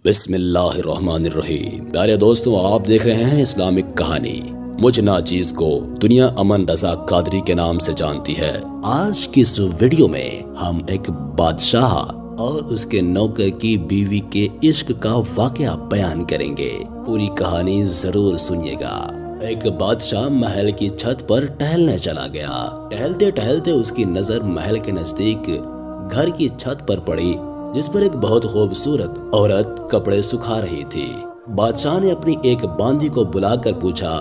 بسم اللہ الرحمن الرحیم۔ پیارے دوستوں، آپ دیکھ رہے ہیں اسلامک کہانی۔ مجھ ناچیز کو دنیا امن رضا قادری کے نام سے جانتی ہے۔ آج کی اس ویڈیو میں ہم ایک بادشاہ اور اس کے نوکر کی بیوی کے عشق کا واقعہ بیان کریں گے۔ پوری کہانی ضرور سنیے گا۔ ایک بادشاہ محل کی چھت پر ٹہلنے چلا گیا۔ ٹہلتے ٹہلتے اس کی نظر محل کے نزدیک گھر کی چھت پر پڑی، جس پر ایک بہت خوبصورت عورت کپڑے سکھا رہی تھی۔ بادشاہ نے اپنی ایک باندی کو بلا کر پوچھا،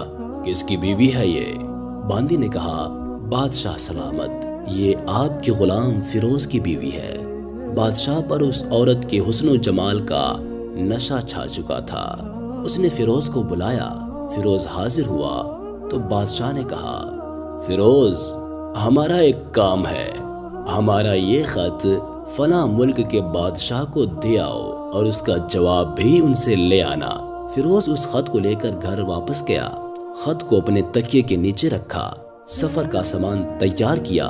کس کی بیوی ہے یہ؟ باندی نے کہا، بادشاہ سلامت، یہ آپ کے غلام فیروز کی بیوی ہے۔ بادشاہ پر اس عورت کے حسن و جمال کا نشہ چھا چکا تھا۔ اس نے فیروز کو بلایا۔ فیروز حاضر ہوا تو بادشاہ نے کہا، فیروز، ہمارا ایک کام ہے۔ ہمارا یہ خط فلاں ملک کے بادشاہ کو دے آؤ اور اس کا جواب بھی ان سے لے آنا۔ فیروز اس خط کو لے کر گھر واپس گیا۔ خط کو اپنے تکیے کے نیچے رکھا، سفر کا سامان تیار کیا،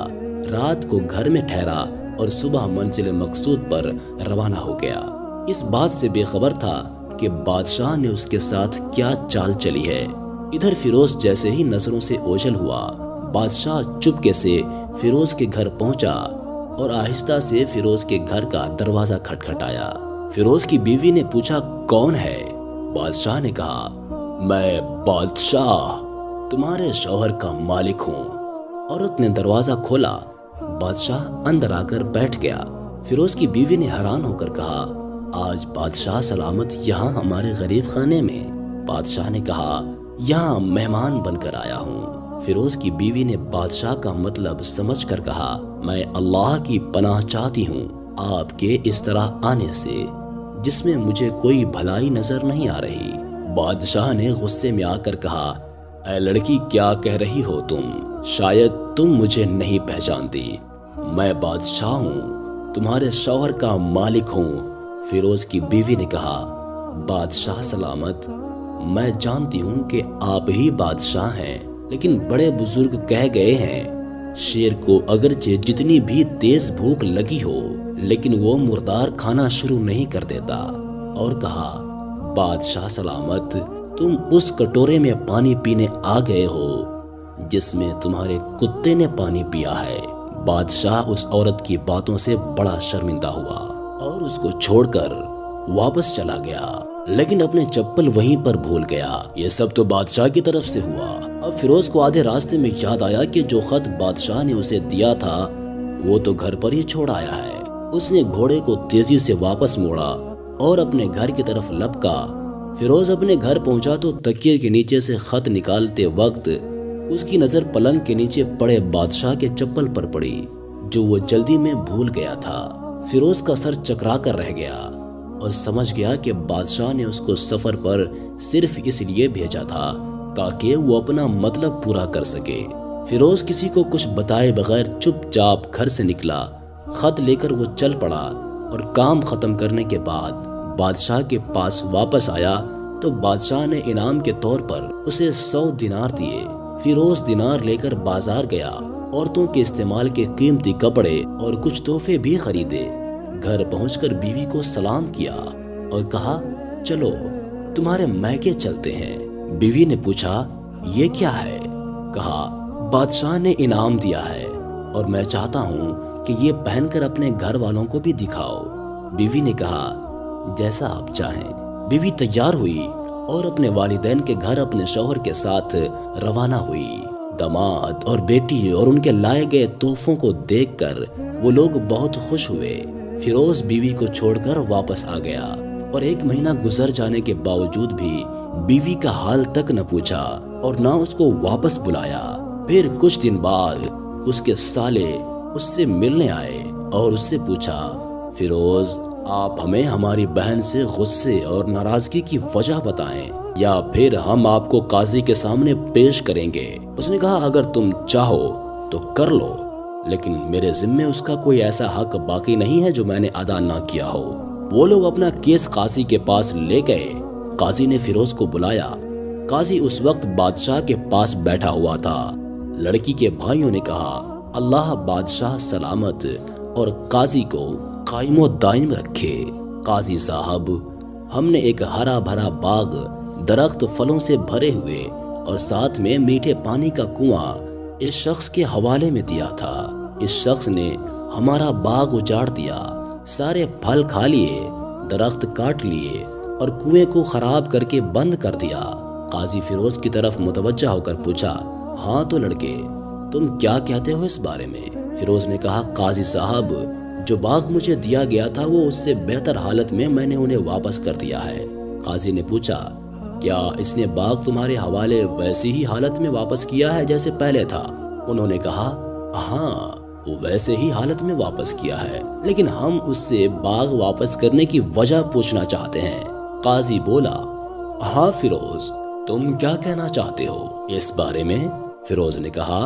رات کو گھر میں ٹھہرا اور صبح منزل مقصود پر روانہ ہو گیا۔ اس بات سے بے خبر تھا کہ بادشاہ نے اس کے ساتھ کیا چال چلی ہے۔ ادھر فیروز جیسے ہی نظروں سے اوجھل ہوا، بادشاہ چپکے سے فیروز کے گھر پہنچا اور آہستہ سے فیروز کے گھر کا دروازہ کھٹکھٹایا۔ فیروز کی بیوی نے پوچھا، کون ہے؟ بادشاہ نے کہا، میں بادشاہ تمہارے شوہر کا مالک ہوں۔ عورت نے دروازہ کھولا۔ بادشاہ اندر آ کر بیٹھ گیا۔ فیروز کی بیوی نے حیران ہو کر کہا، آج بادشاہ سلامت یہاں ہمارے غریب خانے میں؟ بادشاہ نے کہا، یہاں مہمان بن کر آیا ہوں۔ فیروز کی بیوی نے بادشاہ کا مطلب سمجھ کر کہا، میں اللہ کی پناہ چاہتی ہوں آپ کے اس طرح آنے سے، جس میں مجھے کوئی بھلائی نظر نہیں آ رہی۔ بادشاہ نے غصے میں آ کر کہا، اے لڑکی، کیا کہہ رہی ہو تم؟ شاید تم مجھے نہیں پہچانتی۔ میں بادشاہ ہوں، تمہارے شوہر کا مالک ہوں۔ فیروز کی بیوی نے کہا، بادشاہ سلامت، میں جانتی ہوں کہ آپ ہی بادشاہ ہیں، لیکن بڑے بزرگ کہہ گئے ہیں، شیر کو اگرچہ جتنی بھی تیز بھوک لگی ہو لیکن وہ مردار کھانا شروع نہیں کر دیتا۔ اور کہا، بادشاہ سلامت، تم اس کٹورے میں پانی پینے آ گئے ہو جس میں تمہارے کتے نے پانی پیا ہے۔ بادشاہ اس عورت کی باتوں سے بڑا شرمندہ ہوا اور اس کو چھوڑ کر واپس چلا گیا، لیکن اپنے چپل وہیں پر بھول گیا۔ یہ سب تو بادشاہ کی طرف سے ہوا۔ اب فیروز کو آدھے راستے میں یاد آیا کہ جو خط بادشاہ نے اسے دیا تھا وہ تو گھر پر ہی چھوڑ آیا ہے۔ اس نے گھوڑے کو تیزی سے واپس موڑا اور اپنے گھر کی طرف لپکا۔ فیروز اپنے گھر پہنچا تو تکیے کے نیچے سے خط نکالتے وقت اس کی نظر پلنگ کے نیچے پڑے بادشاہ کے چپل پر پڑی، جو وہ جلدی میں بھول گیا تھا۔ فیروز کا سر چکرا کر رہ گیا اور سمجھ گیا کہ بادشاہ نے اس کو سفر پر صرف اس لیے بھیجا تھا تاکہ وہ اپنا مطلب پورا کر سکے۔ فیروز کسی کو کچھ بتائے بغیر چپ چاپ گھر سے نکلا۔ خط لے کر وہ چل پڑا اور کام ختم کرنے کے بعد بادشاہ کے پاس واپس آیا تو بادشاہ نے انعام کے طور پر اسے 100 دینار دیے۔ فیروز دینار لے کر بازار گیا، عورتوں کے استعمال کے قیمتی کپڑے اور کچھ تحفے بھی خریدے۔ گھر پہنچ کر بیوی کو سلام کیا اور کہا، چلو تمہارے میکے چلتے ہیں۔ بیوی نے پوچھا، یہ کیا ہے؟ کہا، بادشاہ نے انعام دیا ہے اور میں چاہتا ہوں کہ یہ پہن کر اپنے گھر والوں کو بھی دکھاؤ۔ بیوی نے کہا، جیسا آپ چاہیں۔ بیوی تیار ہوئی اور اپنے والدین کے گھر اپنے شوہر کے ساتھ روانہ ہوئی۔ داماد اور بیٹی اور ان کے لائے گئے تحفوں کو دیکھ کر وہ لوگ بہت خوش ہوئے۔ فیروز بیوی کو چھوڑ کر واپس آ گیا اور 1 مہینہ گزر جانے کے باوجود بھی بیوی کا حال تک نہ پوچھا اور نہ اس کو واپس بلایا۔ پھر کچھ دن بعد اس کے سالے اس سے ملنے آئے اور اس سے پوچھا، فیروز، آپ ہمیں ہماری بہن سے غصے اور ناراضگی کی وجہ بتائیں یا پھر ہم آپ کو قاضی کے سامنے پیش کریں گے۔ اس نے کہا، اگر تم چاہو تو کر لو، لیکن میرے ذمے اس کا کوئی ایسا حق باقی نہیں ہے جو میں نے ادا نہ کیا ہو۔ وہ لوگ اپنا کیس قاضی کے پاس لے گئے۔ قاضی نے فیروز کو بلایا۔ قاضی اس وقت بادشاہ کے پاس بیٹھا ہوا تھا۔ لڑکی کے بھائیوں نے کہا، اللہ بادشاہ سلامت اور قاضی کو قائم و دائم رکھے۔ قاضی صاحب، ہم نے ایک ہرا بھرا باغ، درخت پھلوں سے بھرے ہوئے اور ساتھ میں میٹھے پانی کا کنواں اس شخص کے حوالے میں دیا تھا۔ اس شخص نے ہمارا باغ اجاڑ دیا، سارے پھل کھا لیے، درخت کاٹ لیے اور کنویں کو خراب کر کے بند کر دیا۔ قاضی فیروز کی طرف متوجہ ہو کر پوچھا، ہاں تو لڑکے، تم کیا کہتے ہو اس بارے میں؟ فیروز نے کہا، قاضی صاحب، جو باغ مجھے دیا گیا تھا وہ اس سے بہتر حالت میں نے انہیں واپس کر دیا ہے۔ قاضی نے پوچھا، کیا اس نے باغ تمہارے حوالے ویسی ہی حالت میں واپس کیا ہے جیسے پہلے تھا؟ انہوں نے کہا، ہاں، وہ ویسے ہی حالت میں واپس کیا ہے، لیکن ہم اس سے باغ واپس کرنے کی وجہ پوچھنا چاہتے ہیں۔ قاضی بولا، ہاں فیروز، تم کیا کہنا چاہتے ہو اس بارے میں؟ فیروز نے کہا،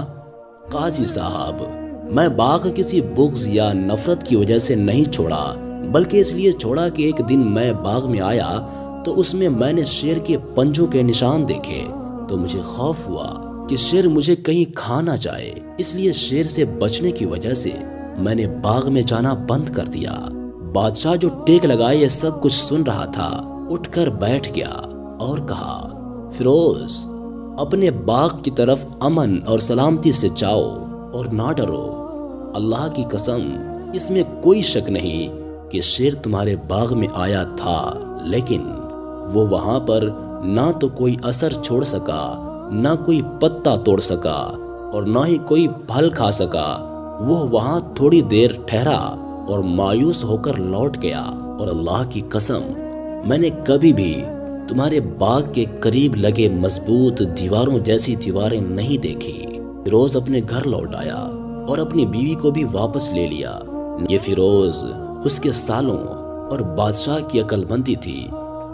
قاضی صاحب، میں باغ کسی بغض یا نفرت کی وجہ سے نہیں چھوڑا، بلکہ اس لیے چھوڑا کہ ایک دن میں باغ میں آیا تو اس میں نے شیر کے پنجوں کے نشان دیکھے تو مجھے خوف ہوا کہ شیر مجھے کہیں کھا نہ جائے، اس لیے شیر سے بچنے کی وجہ سے میں نے باغ میں جانا بند کر دیا۔ بادشاہ جو ٹیک لگائے یہ سب کچھ سن رہا تھا، اٹھ کر بیٹھ گیا اور کہا، فیروز، اپنے باغ کی طرف امن اور سلامتی سے جاؤ اور نہ ڈرو۔ اللہ کی قسم، اس میں کوئی شک نہیں کہ شیر تمہارے باغ میں آیا تھا، لیکن وہ وہاں پر نہ تو کوئی اثر چھوڑ سکا، نہ کوئی پتا توڑ سکا اور نہ ہی کوئی پھل کھا سکا۔ وہ وہاں تھوڑی دیر ٹھہرا اور مایوس ہو کر لوٹ گیا، اور اللہ کی قسم، میں نے کبھی بھی تمہارے باغ کے قریب لگے مضبوط دیواروں جیسی دیواریں نہیں دیکھی۔ فیروز اپنے گھر لوٹ آیا اور اپنی بیوی کو بھی واپس لے لیا۔ یہ فیروز، اس کے سالوں اور بادشاہ کی عقل مندی تھی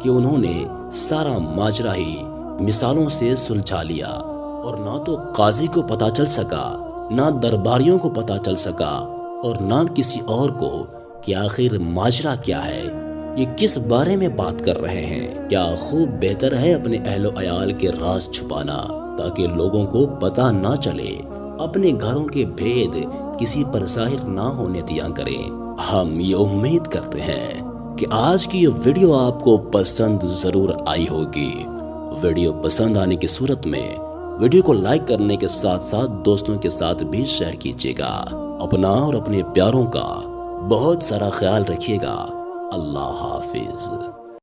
کہ انہوں نے سارا ماجرا ہی مثالوں سے سلجھا لیا، اور نہ تو قاضی کو پتا چل سکا، نہ درباریوں کو پتا چل سکا، اور نہ کسی اور کو کہ آخر ماجرا کیا ہے، یہ کس بارے میں بات کر رہے ہیں۔ کیا خوب بہتر ہے اپنے اہل و عیال کے راز چھپانا تاکہ لوگوں کو پتا نہ چلے، اپنے گھروں کے بھید کسی پر ظاہر نہ ہونے دیا کریں۔ ہم یہ امید کرتے ہیں کہ آج کی یہ ویڈیو آپ کو پسند ضرور آئی ہوگی۔ ویڈیو پسند آنے کی صورت میں ویڈیو کو لائک کرنے کے ساتھ ساتھ دوستوں کے ساتھ بھی شیئر کیجیے گا۔ اپنا اور اپنے پیاروں کا بہت سارا خیال رکھیے گا۔ اللہ حافظ۔